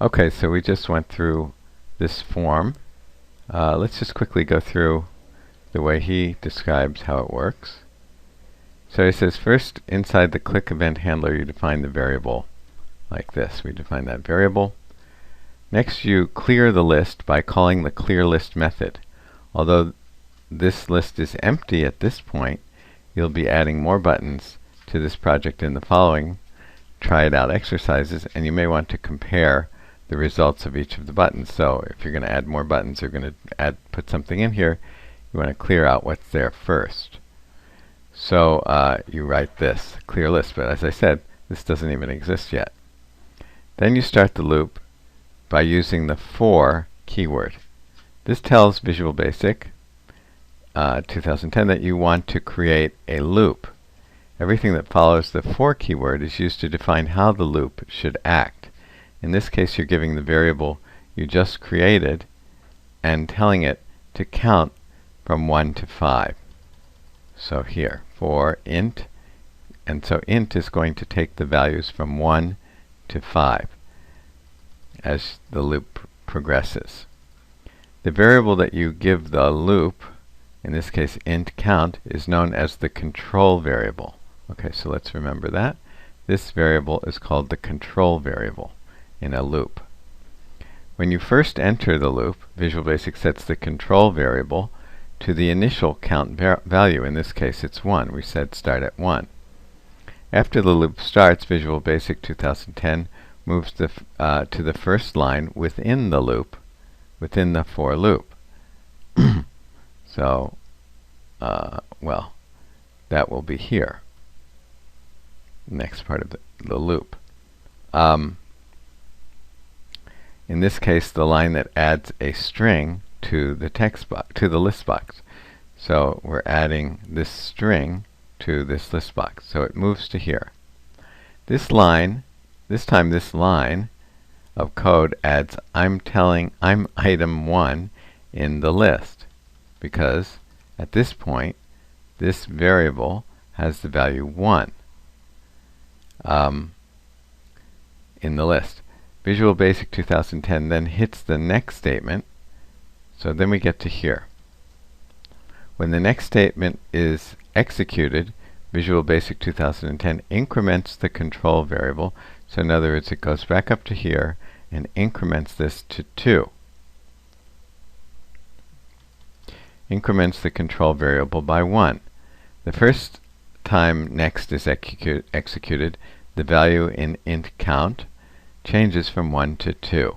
Okay, so we just went through this form. Let's just quickly go through the way he describes how it works. So he says first, inside the click event handler, you define the variable like this. We define that variable. Next, you clear the list by calling the clear list method. Although this list is empty at this point, you'll be adding more buttons to this project in the following try it out exercises, and you may want to compare the results of each of the buttons. So if you're going to add more buttons, you're going to put something in here, you want to clear out what's there first. So you write this, clear list, but as I said, this doesn't even exist yet. Then you start the loop by using the for keyword. This tells Visual Basic 2010 that you want to create a loop. Everything that follows the for keyword is used to define how the loop should act. In this case, you're giving the variable you just created and telling it to count from 1 to 5. So here, for int, and so int is going to take the values from 1 to 5 as the loop progresses. The variable that you give the loop, in this case int count, is known as the control variable. Okay, so let's remember that. This variable is called the control variable in a loop. When you first enter the loop, Visual Basic sets the control variable to the initial count value. In this case it's 1. We said start at 1. After the loop starts, Visual Basic 2010 moves to the first line within the loop, within the for loop. So, well, that will be here. Next part of the loop. In this case, the line that adds a string to the text box, to the list box. So we're adding this string to this list box. So it moves to here. This line, this time this line of code adds I'm item 1 in the list, because at this point this variable has the value 1 in the list. Visual Basic 2010 then hits the next statement, so then we get to here. When the next statement is executed, Visual Basic 2010 increments the control variable. So in other words, it goes back up to here and increments this to 2. Increments the control variable by 1. The first time next is executed, the value in int count changes from 1 to 2,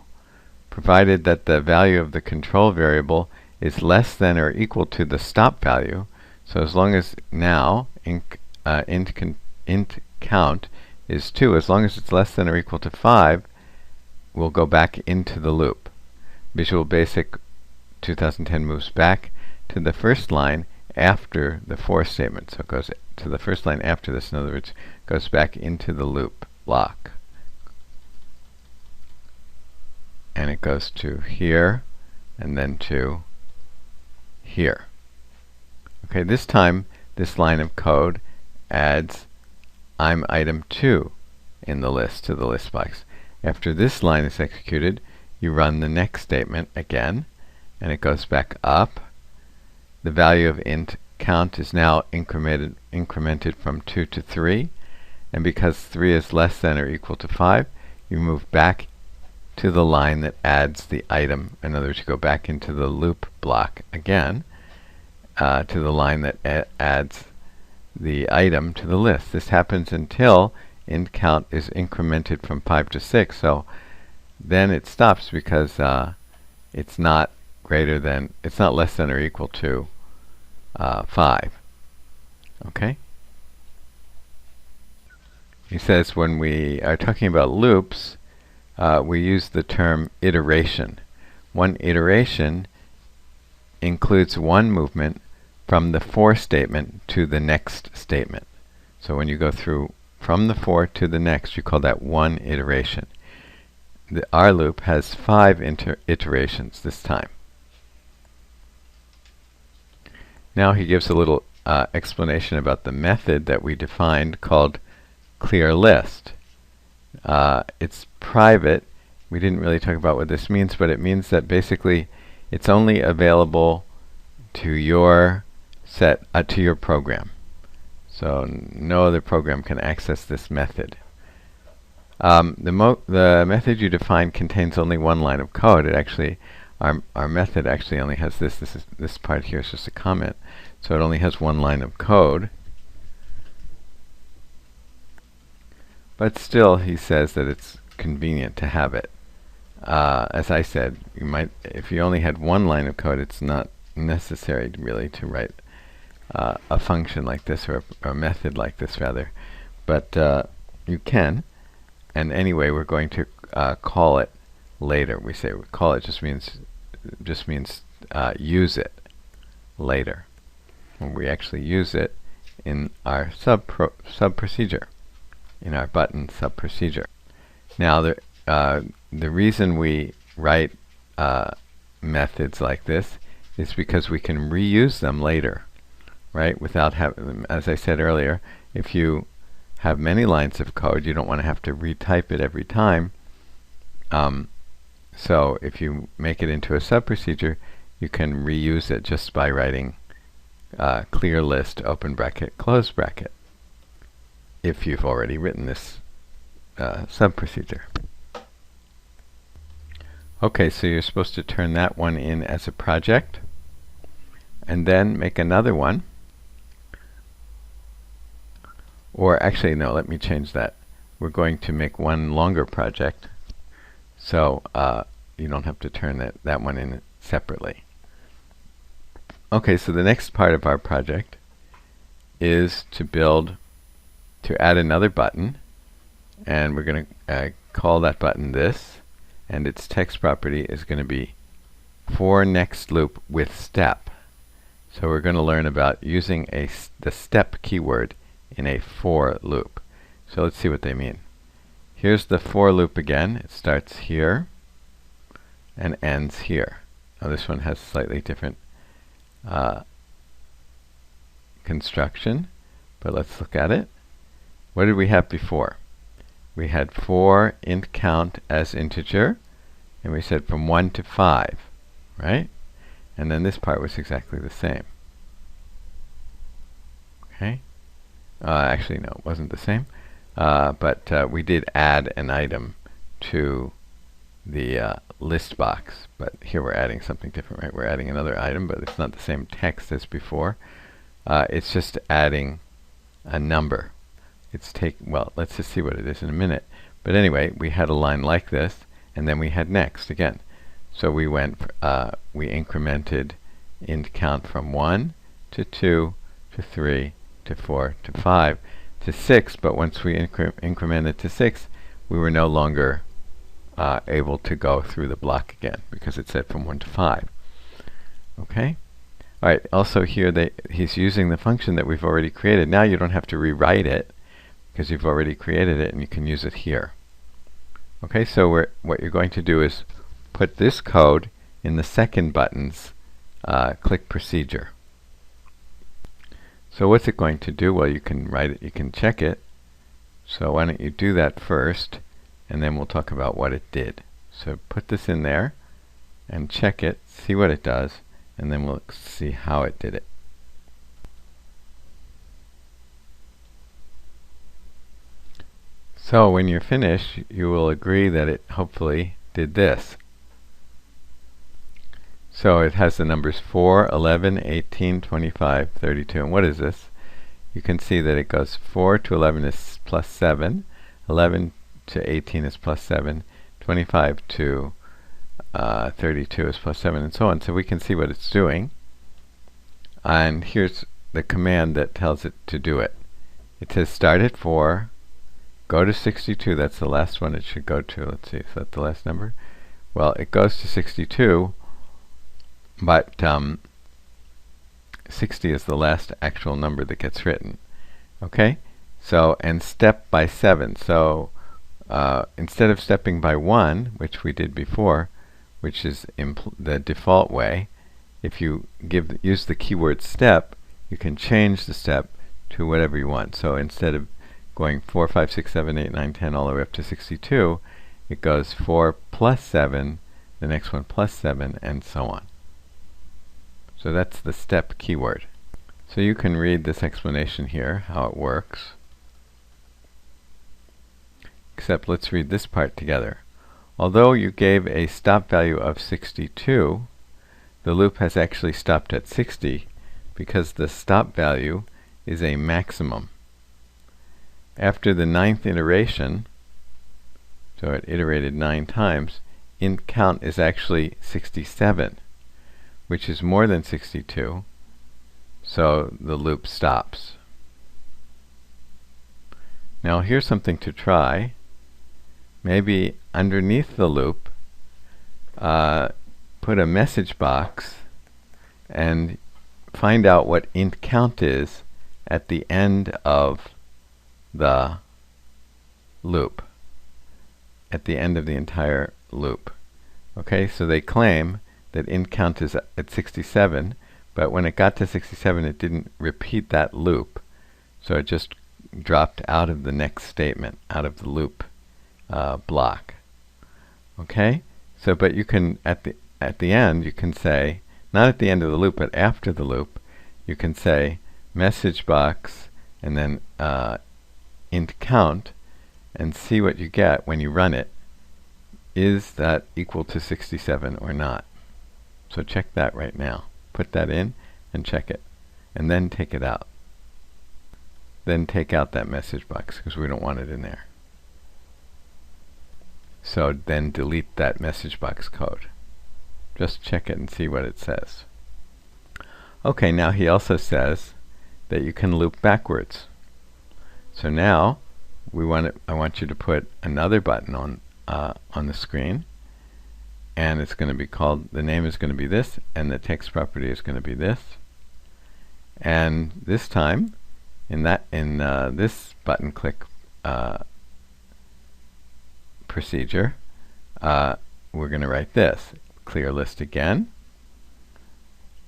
provided that the value of the control variable is less than or equal to the stop value. So as long as now int count is 2, as long as it's less than or equal to 5, we'll go back into the loop. Visual Basic 2010 moves back to the first line after the for statement. So it goes to the first line after this, in other words, goes back into the loop block. And it goes to here and then to here. Okay, this time this line of code adds I'm item 2 in the list to the list box. After this line is executed, you run the next statement again, and it goes back up. The value of int count is now incremented from 2 to 3, and because 3 is less than or equal to 5, you move back to the line that adds the item. In other words, you go back into the loop block again, to the line that adds the item to the list. This happens until int count is incremented from 5 to 6. So then it stops because it's not less than or equal to 5. Okay? He says when we are talking about loops, we use the term iteration. One iteration includes one movement from the for statement to the next statement. So when you go through from the for to the next, you call that one iteration. Our loop has 5 iterations this time. Now he gives a little explanation about the method that we defined called clear list. It's private we didn't really talk about what this means, but it means that basically it's only available to your to your program. So no other program can access this method. The method you define contains only one line of code. It actually, our method actually only has this. This part here is just a comment, so it only has one line of code. But still, he says that it's convenient to have it. As I said, if you only had one line of code, it's not necessary really to write a function like this, or a method like this rather. But you can. And anyway, we're going to call it later. We say call it just means use it later. When we actually use it in our sub procedure, in our button sub procedure. Now the reason we write methods like this is because we can reuse them later, right? Without having, as I said earlier, if you have many lines of code, you don't want to have to retype it every time. So if you make it into a sub-procedure, you can reuse it just by writing clear list, open bracket, close bracket, if you've already written this sub-procedure. Okay, so you're supposed to turn that one in as a project, and then make another one. Or actually, no, let me change that. We're going to make one longer project, so you don't have to turn that one in separately. Okay, so the next part of our project is to add another button, and we're going to call that button this, and its text property is going to be for next loop with step. So we're going to learn about using the step keyword in a for loop. So let's see what they mean. Here's the for loop again. It starts here and ends here. Now this one has slightly different construction, but let's look at it. What did we have before? We had for int count as integer, and we said from 1 to 5, right? And then this part was exactly the same. Okay. Actually, no, it wasn't the same. But we did add an item to the list box. But here we're adding something different, right? We're adding another item, but it's not the same text as before. It's just adding a number. Well, let's just see what it is in a minute. But anyway, we had a line like this, and then we had next again. So we incremented int count from 1 to 2 to 3 to 4 to 5 to 6, but once we incremented to 6, we were no longer able to go through the block again because it said from 1 to 5. Okay? Alright, also here he's using the function that we've already created. Now you don't have to rewrite it because you've already created it and you can use it here. Okay, so what you're going to do is put this code in the second button's click procedure. So what's it going to do? Well, you can write it, you can check it. So why don't you do that first, and then we'll talk about what it did. So put this in there and check it, see what it does, and then we'll see how it did it. So when you're finished, you will agree that it hopefully did this. So it has the numbers 4, 11, 18, 25, 32. And what is this? You can see that it goes 4 to 11 is plus 7, 11 to 18 is plus 7, 25 to 32 is plus 7, and so on. So we can see what it's doing. And here's the command that tells it to do it. It says start at 4, go to 62. That's the last one it should go to. Let's see, is that the last number? Well, it goes to 62. But 60 is the last actual number that gets written. Okay? So, and step by 7. So, instead of stepping by 1, which we did before, which is the default way, if you use the keyword step, you can change the step to whatever you want. So, instead of going 4, 5, 6, 7, 8, 9, 10 all the way up to 62, it goes 4 plus 7, the next one plus 7, and so on. So that's the step keyword. So you can read this explanation here, how it works. Except let's read this part together. Although you gave a stop value of 62, the loop has actually stopped at 60 because the stop value is a maximum. After the 9th iteration, so it iterated 9 times, int count is actually 67, which is more than 62, so the loop stops. Now here's something to try. Maybe underneath the loop, put a message box and find out what int count is at the end of the loop, at the end of the entire loop. Okay, so they claim that int count is at 67, but when it got to 67 it didn't repeat that loop, so it just dropped out of the next statement, out of the loop block. Okay, so but you can at the end you can say, not at the end of the loop but after the loop, you can say message box and then int count and see what you get when you run it. Is that equal to 67 or not? So check that right now. Put that in and check it, and then take it out. Then take out that message box because we don't want it in there. So then delete that message box code. Just check it and see what it says. Okay, now he also says that you can loop backwards. So now I want you to put another button on the screen, and it's going to be called, the name is going to be this, and the text property is going to be this. And this time, in this button click procedure, we're going to write this, clear list again,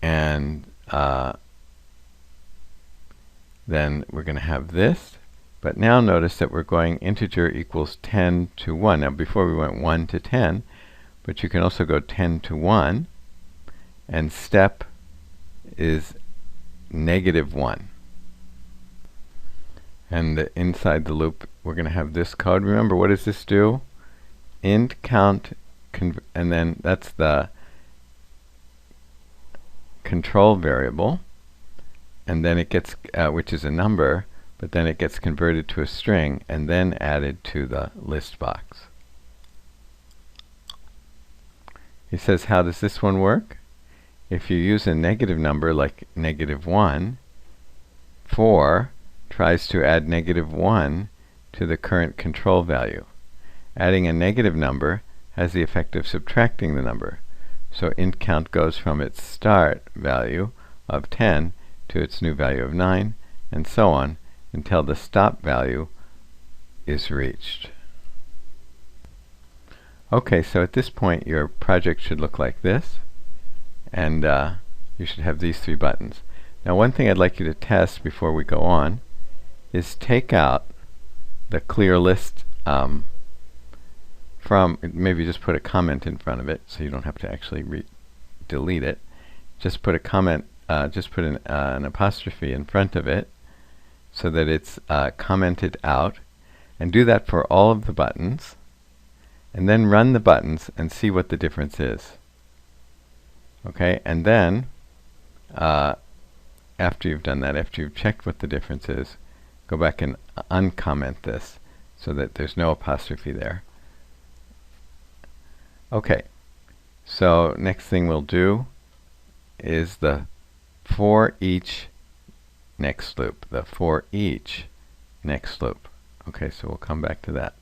and then we're going to have this. But now notice that we're going integer equals 10 to 1. Now before we went 1 to 10, but you can also go 10 to 1, and step is -1. And inside the loop we're going to have this code. Remember, what does this do? Int count, and then that's the control variable, and then it gets, which is a number, but then it gets converted to a string and then added to the list box. He says, how does this one work? If you use a negative number like -1, 4 tries to add -1 to the current control value. Adding a negative number has the effect of subtracting the number. So int count goes from its start value of 10 to its new value of 9, and so on, until the stop value is reached. Okay, so at this point your project should look like this, and you should have these 3 buttons. Now one thing I'd like you to test before we go on is take out the clear list from, maybe just put a comment in front of it so you don't have to actually delete it. Just put a comment, just put an apostrophe in front of it so that it's commented out, and do that for all of the buttons, and then run the buttons and see what the difference is. Okay, and then after you've done that, after you've checked what the difference is, go back and uncomment this so that there's no apostrophe there. Okay, so next thing we'll do is the for each next loop, the for each next loop. Okay, so we'll come back to that.